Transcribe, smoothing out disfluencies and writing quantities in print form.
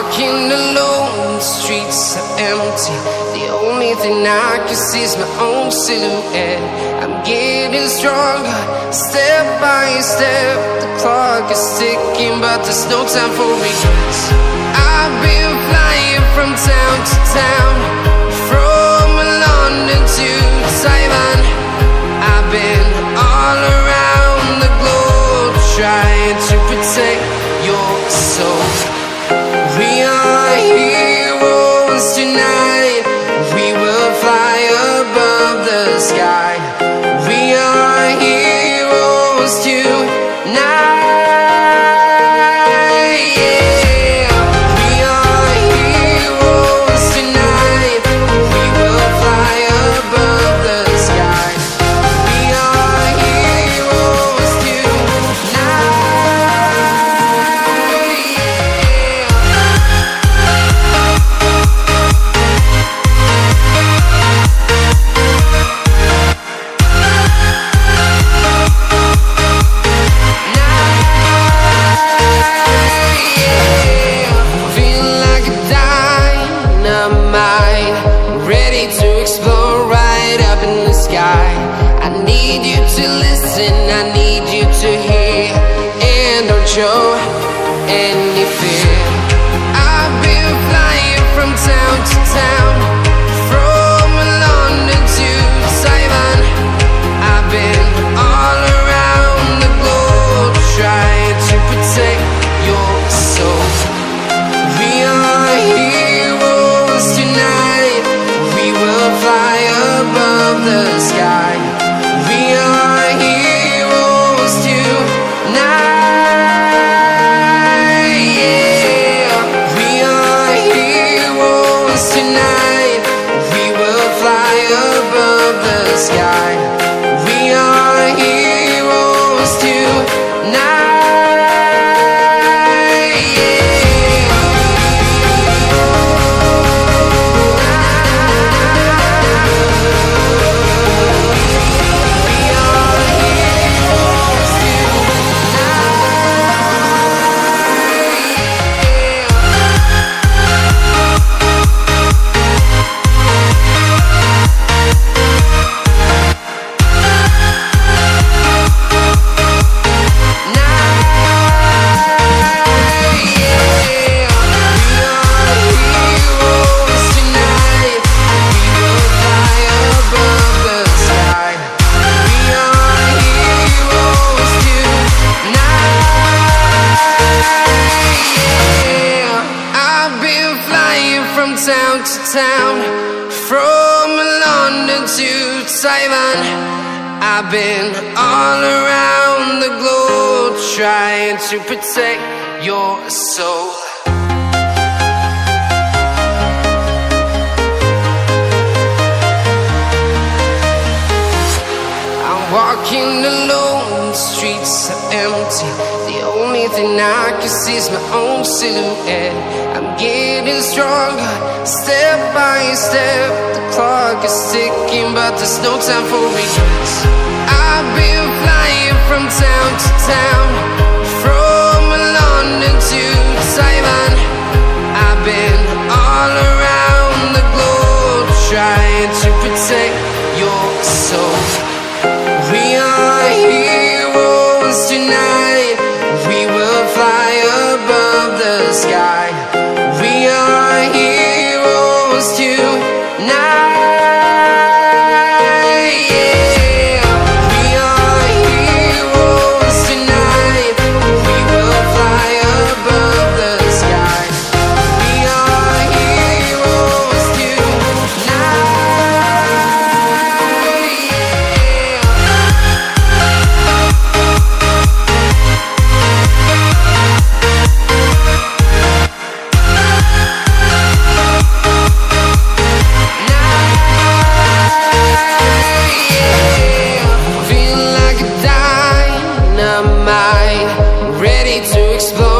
walking alone, the streets are empty. The only thing I can see is my own silhouette. I'm getting stronger, step by step. The clock is ticking, but there's no time for regrets. I've been flying from town to town, from London to Taiwan. I've been all around the globe, trying to protect your soul. We are heroes tonight. We will fly above the sky. We are heroes tonight. Yeah. We are heroes tonight. We will fly above the sky. We are heroes tonight. I need you to hear and don't show any fear. I've been flying from town to town, from London to Taiwan. I've been all around the globe, trying to protect your soul. We are heroes tonight. We will fly above the sky. We are heroes tonight. Yeah. We are heroes tonight. We will fly above the sky. We are heroes tonight. Town to town, from London to Taiwan. I've been all around the globe, trying to protect your soul. I'm walking alone, the streets are empty. The only thing I can see is my own silhouette. I'm getting stronger, step by step. The clock is ticking, but there's no time for regrets. I've been flying from town to town, from London to Taiwan. I've been all around the globe, trying to protect your soul. We are heroes tonight. We will fly above the sky. We are heroes tonight. Yeah. We are heroes tonight. We will fly above the sky. We are heroes tonight. Feel like a dynamite, ready to explode.